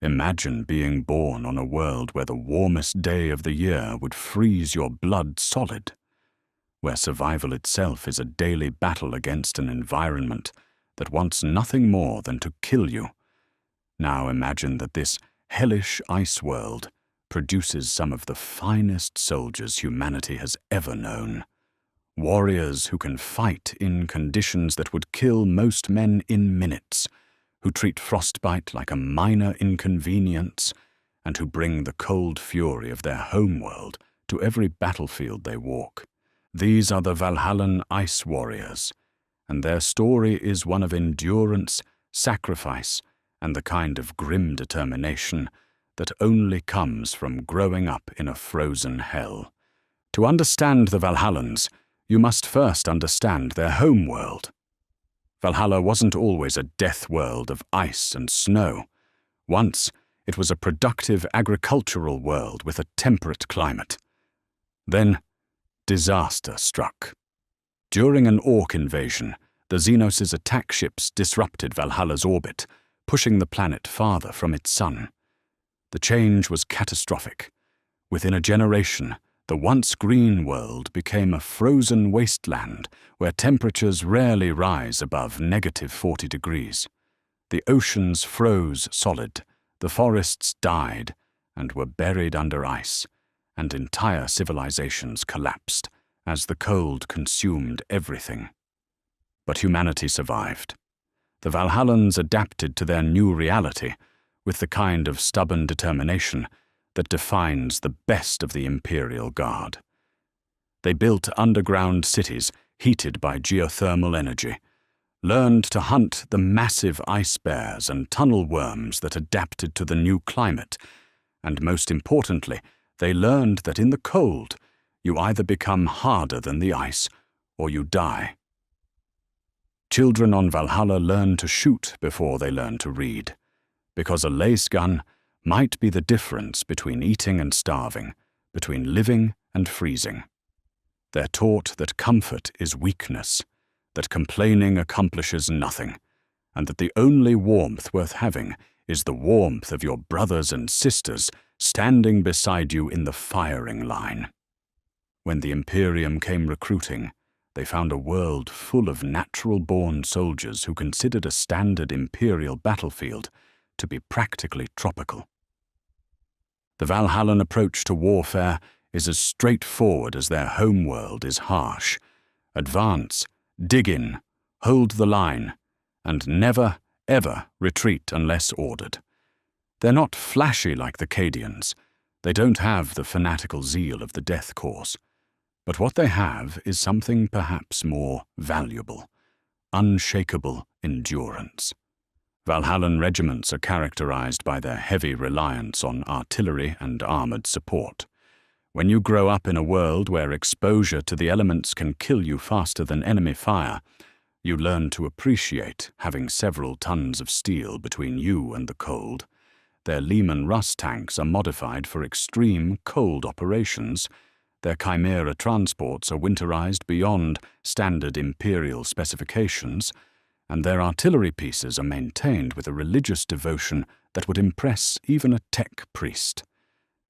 Imagine being born on a world where the warmest day of the year would freeze your blood solid, where survival itself is a daily battle against an environment that wants nothing more than to kill you. Now imagine that this hellish ice world produces some of the finest soldiers humanity has ever known. Warriors who can fight in conditions that would kill most men in minutes, who treat frostbite like a minor inconvenience, and who bring the cold fury of their homeworld to every battlefield they walk. These are the Valhallan Ice Warriors, and their story is one of endurance, sacrifice, and the kind of grim determination that only comes from growing up in a frozen hell. To understand the Valhallans, you must first understand their homeworld. Valhalla wasn't always a death world of ice and snow. Once, it was a productive agricultural world with a temperate climate. Then, disaster struck. During an orc invasion, the Xenos' attack ships disrupted Valhalla's orbit, pushing the planet farther from its sun. The change was catastrophic. Within a generation, the once green world became a frozen wasteland where temperatures rarely rise above -40 degrees. The oceans froze solid, the forests died and were buried under ice, and entire civilizations collapsed as the cold consumed everything. But humanity survived. The Valhallans adapted to their new reality with the kind of stubborn determination that defines the best of the Imperial Guard. They built underground cities heated by geothermal energy, learned to hunt the massive ice bears and tunnel worms that adapted to the new climate, and most importantly, they learned that in the cold, you either become harder than the ice or you die. Children on Valhalla learn to shoot before they learn to read, because a lace gun might be the difference between eating and starving, between living and freezing. They're taught that comfort is weakness, that complaining accomplishes nothing, and that the only warmth worth having is the warmth of your brothers and sisters standing beside you in the firing line. When the Imperium came recruiting, they found a world full of natural-born soldiers who considered a standard Imperial battlefield to be practically tropical. The Valhallan approach to warfare is as straightforward as their homeworld is harsh. Advance, dig in, hold the line, and never, ever retreat unless ordered. They're not flashy like the Cadians. They don't have the fanatical zeal of the Death Corps. But what they have is something perhaps more valuable: unshakable endurance. Valhallan regiments are characterized by their heavy reliance on artillery and armored support. When you grow up in a world where exposure to the elements can kill you faster than enemy fire, you learn to appreciate having several tons of steel between you and the cold. Their Lehman Russ tanks are modified for extreme cold operations. Their Chimera transports are winterized beyond standard Imperial specifications, and their artillery pieces are maintained with a religious devotion that would impress even a tech priest.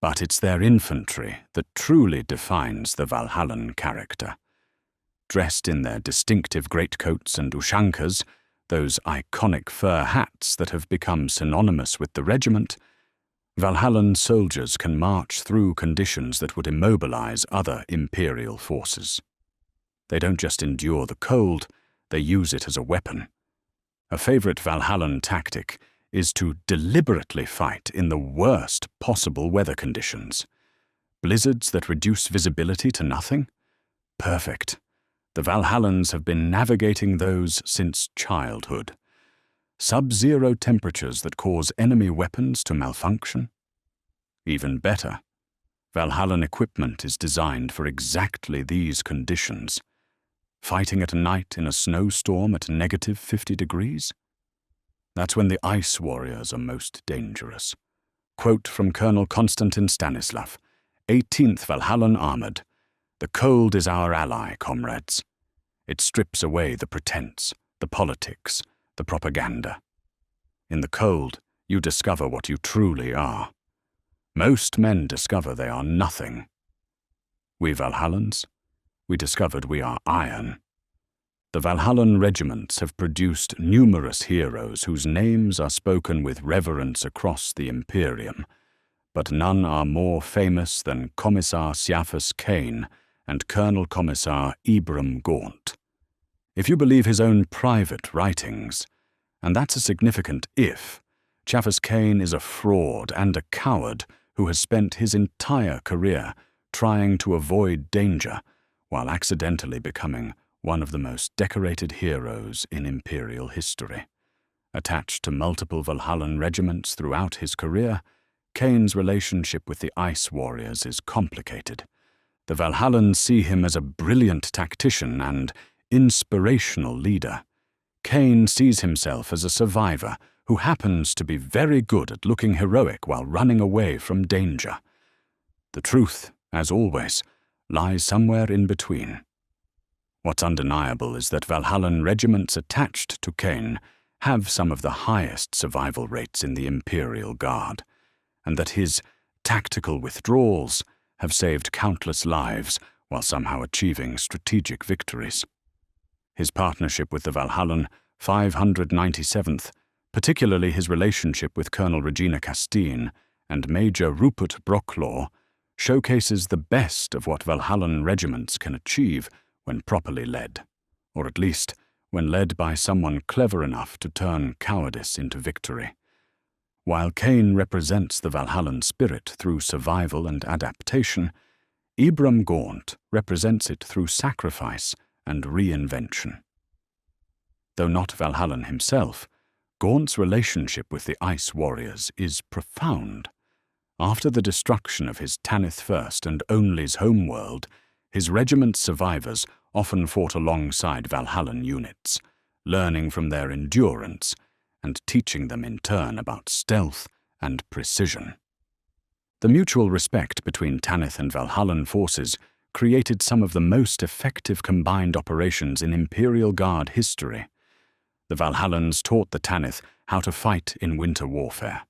But it's their infantry that truly defines the Valhallan character. Dressed in their distinctive greatcoats and ushankas, those iconic fur hats that have become synonymous with the regiment, Valhallan soldiers can march through conditions that would immobilize other Imperial forces. They don't just endure the cold, they use it as a weapon. A favorite Valhallan tactic is to deliberately fight in the worst possible weather conditions. Blizzards that reduce visibility to nothing? Perfect. The Valhallans have been navigating those since childhood. Sub-zero temperatures that cause enemy weapons to malfunction? Even better, Valhallan equipment is designed for exactly these conditions. Fighting at night in a snowstorm at -50 degrees? That's when the Ice Warriors are most dangerous. Quote from Colonel Konstantin Stanislav, 18th Valhallan Armored: "The cold is our ally, comrades. It strips away the pretense, the politics, the propaganda. In the cold, you discover what you truly are. Most men discover they are nothing. We Valhallans, we discovered we are iron. The Valhallan regiments have produced numerous heroes whose names are spoken with reverence across the Imperium, but none are more famous than Commissar Ciaphas Cain and Colonel Commissar Ibram Gaunt. If you believe his own private writings, and that's a significant if, Ciaphas Cain is a fraud and a coward who has spent his entire career trying to avoid danger while accidentally becoming one of the most decorated heroes in Imperial history. Attached to multiple Valhallan regiments throughout his career, Cain's relationship with the Ice Warriors is complicated. The Valhallans see him as a brilliant tactician and inspirational leader. Cain sees himself as a survivor who happens to be very good at looking heroic while running away from danger. The truth, as always, lies somewhere in between. What's undeniable is that Valhallan regiments attached to Cain have some of the highest survival rates in the Imperial Guard, and that his tactical withdrawals have saved countless lives while somehow achieving strategic victories. His partnership with the Valhallan 597th, particularly his relationship with Colonel Regina Castine and Major Rupert Brocklaw, showcases the best of what Valhallan regiments can achieve when properly led, or at least when led by someone clever enough to turn cowardice into victory. While Cain represents the Valhallan spirit through survival and adaptation, Ibram Gaunt represents it through sacrifice and reinvention. Though not Valhallan himself, Gaunt's relationship with the Ice Warriors is profound. After the destruction of his Tanith First and Only's homeworld, his regiment's survivors often fought alongside Valhallan units, learning from their endurance and teaching them in turn about stealth and precision. The mutual respect between Tanith and Valhallan forces created some of the most effective combined operations in Imperial Guard history. The Valhallans taught the Tanith how to fight in winter warfare.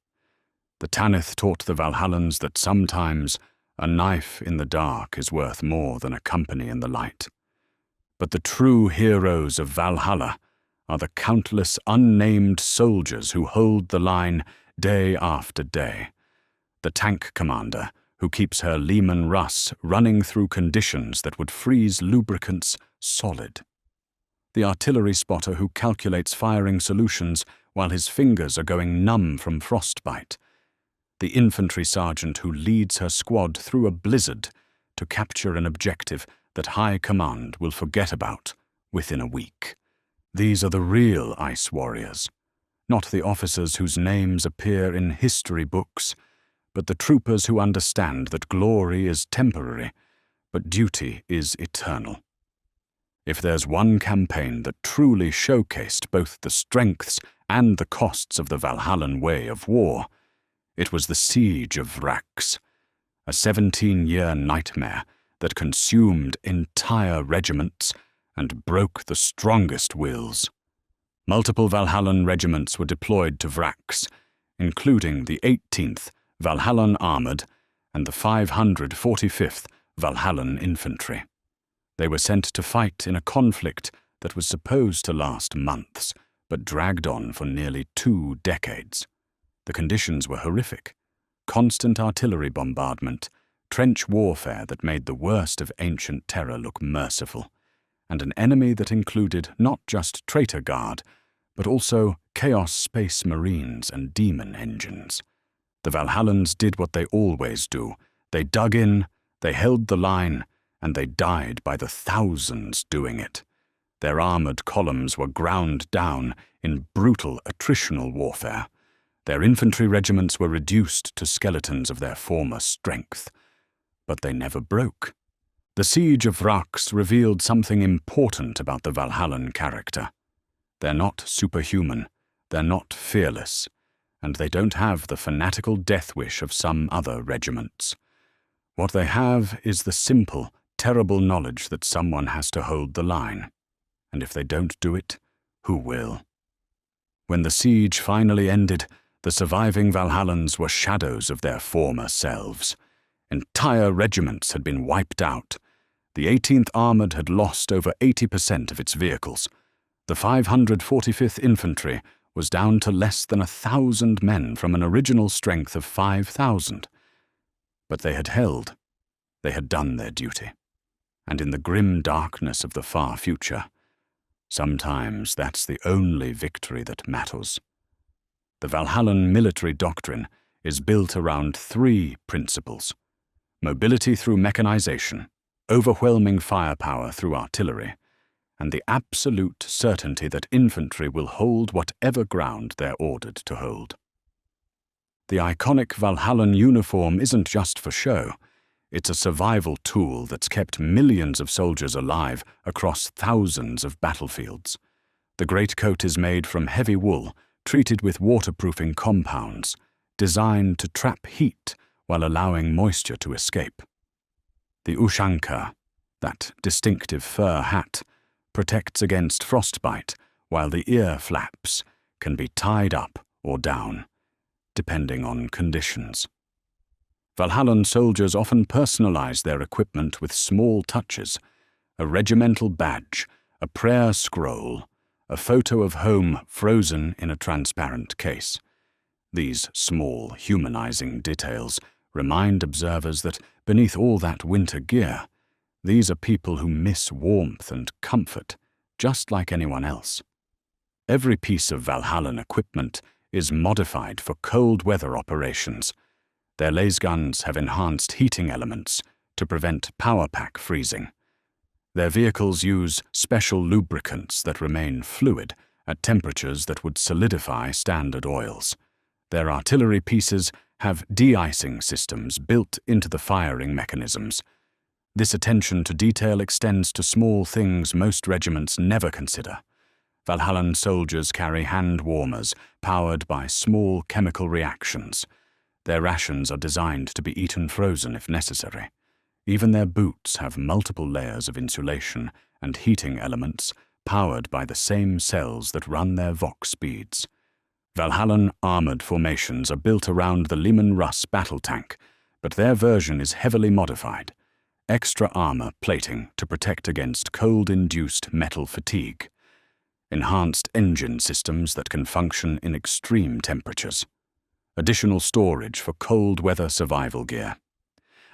The Tanith taught the Valhallans that sometimes a knife in the dark is worth more than a company in the light. But the true heroes of Valhalla are the countless unnamed soldiers who hold the line day after day. The tank commander who keeps her Lehman Russ running through conditions that would freeze lubricants solid. The artillery spotter who calculates firing solutions while his fingers are going numb from frostbite. The infantry sergeant who leads her squad through a blizzard to capture an objective that high command will forget about within a week. These are the real Ice Warriors, not the officers whose names appear in history books, but the troopers who understand that glory is temporary, but duty is eternal. If there's one campaign that truly showcased both the strengths and the costs of the Valhallan way of war, it was the Siege of Vraks, a 17-year nightmare that consumed entire regiments and broke the strongest wills. Multiple Valhallan regiments were deployed to Vraks, including the 18th Valhallan Armoured and the 545th Valhallan Infantry. They were sent to fight in a conflict that was supposed to last months, but dragged on for nearly 2 decades. The conditions were horrific. Constant artillery bombardment, trench warfare that made the worst of ancient terror look merciful, and an enemy that included not just traitor guard, but also Chaos Space Marines and demon engines. The Valhallans did what they always do. They dug in, they held the line, and they died by the thousands doing it. Their armored columns were ground down in brutal attritional warfare. Their infantry regiments were reduced to skeletons of their former strength. But they never broke. The Siege of Vraks revealed something important about the Valhallan character. They're not superhuman, they're not fearless, and they don't have the fanatical death wish of some other regiments. What they have is the simple, terrible knowledge that someone has to hold the line, and if they don't do it, who will? When the siege finally ended, The surviving Valhallans were shadows of their former selves. Entire regiments had been wiped out. The 18th Armoured had lost over 80% of its vehicles. The 545th Infantry was down to less than 1,000 men from an original strength of 5,000. But they had held. They had done their duty. And in the grim darkness of the far future, sometimes that's the only victory that matters. The Valhallan military doctrine is built around 3 principles: mobility through mechanization, overwhelming firepower through artillery, and the absolute certainty that infantry will hold whatever ground they're ordered to hold. The iconic Valhallan uniform isn't just for show. It's a survival tool that's kept millions of soldiers alive across thousands of battlefields. The greatcoat is made from heavy wool, treated with waterproofing compounds, designed to trap heat while allowing moisture to escape. The ushanka, that distinctive fur hat, protects against frostbite, while the ear flaps can be tied up or down, depending on conditions. Valhallan soldiers often personalize their equipment with small touches: a regimental badge, a prayer scroll, a photo of home frozen in a transparent case. These small, humanizing details remind observers that beneath all that winter gear, these are people who miss warmth and comfort, just like anyone else. Every piece of Valhallan equipment is modified for cold weather operations. Their lasguns have enhanced heating elements to prevent power pack freezing. Their vehicles use special lubricants that remain fluid at temperatures that would solidify standard oils. Their artillery pieces have de-icing systems built into the firing mechanisms. This attention to detail extends to small things most regiments never consider. Valhallan soldiers carry hand warmers powered by small chemical reactions. Their rations are designed to be eaten frozen if necessary. Even their boots have multiple layers of insulation and heating elements powered by the same cells that run their Vox beads. Valhallan armored formations are built around the Leman Russ battle tank, but their version is heavily modified. Extra armor plating to protect against cold-induced metal fatigue. Enhanced engine systems that can function in extreme temperatures. Additional storage for cold weather survival gear.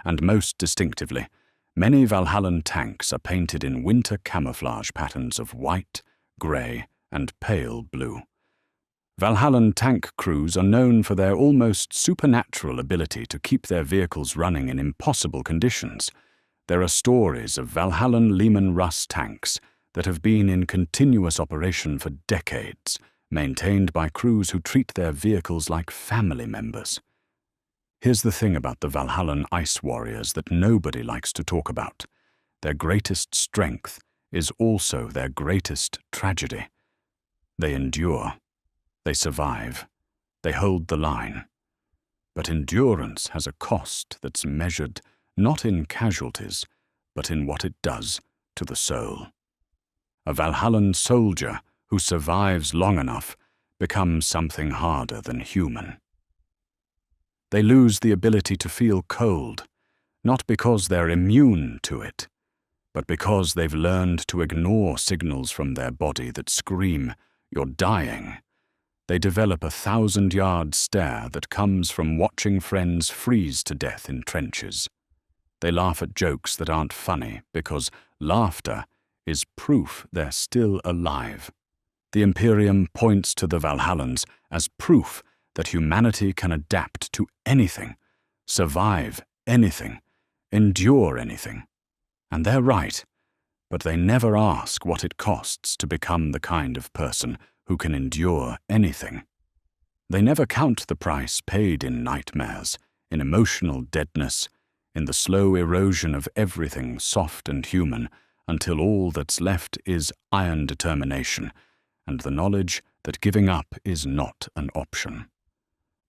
And most distinctively, many Valhallan tanks are painted in winter camouflage patterns of white, grey, and pale blue. Valhallan tank crews are known for their almost supernatural ability to keep their vehicles running in impossible conditions. There are stories of Valhallan Leman Russ tanks that have been in continuous operation for decades, maintained by crews who treat their vehicles like family members. Here's the thing about the Valhallan Ice Warriors that nobody likes to talk about. Their greatest strength is also their greatest tragedy. They endure. They survive. They hold the line. But endurance has a cost that's measured not in casualties, but in what it does to the soul. A Valhallan soldier who survives long enough becomes something harder than human. They lose the ability to feel cold, not because they're immune to it, but because they've learned to ignore signals from their body that scream, "You're dying." They develop a 1,000-yard stare that comes from watching friends freeze to death in trenches. They laugh at jokes that aren't funny because laughter is proof they're still alive. The Imperium points to the Valhallans as proof that humanity can adapt to anything, survive anything, endure anything. And they're right, but they never ask what it costs to become the kind of person who can endure anything. They never count the price paid in nightmares, in emotional deadness, in the slow erosion of everything soft and human, until all that's left is iron determination and the knowledge that giving up is not an option.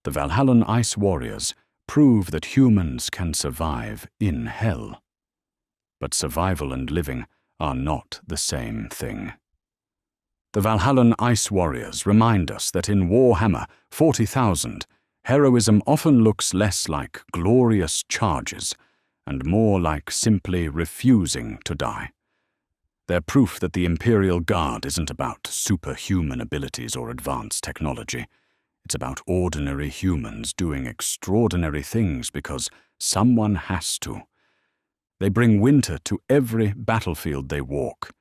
The Valhallan Ice Warriors prove that humans can survive in hell. But survival and living are not the same thing. The Valhallan Ice Warriors remind us that in Warhammer 40,000, heroism often looks less like glorious charges and more like simply refusing to die. They're proof that the Imperial Guard isn't about superhuman abilities or advanced technology. It's about ordinary humans doing extraordinary things because someone has to. They bring winter to every battlefield they walk,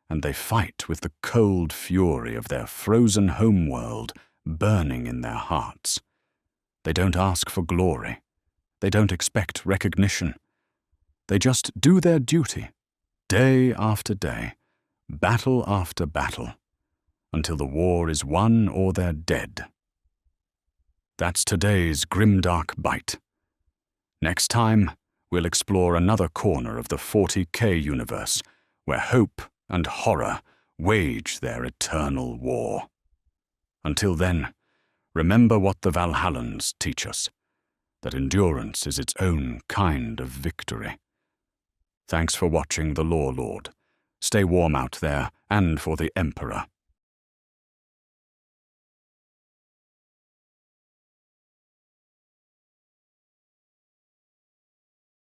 and they fight with the cold fury of their frozen homeworld burning in their hearts. They don't ask for glory. They don't expect recognition. They just do their duty, day after day, battle after battle, until the war is won or they're dead. That's today's Grimdark Bite. Next time, we'll explore another corner of the 40K universe, where hope and horror wage their eternal war. Until then, remember what the Valhallans teach us, that endurance is its own kind of victory. Thanks for watching the Lorelord. Stay warm out there, and for the Emperor.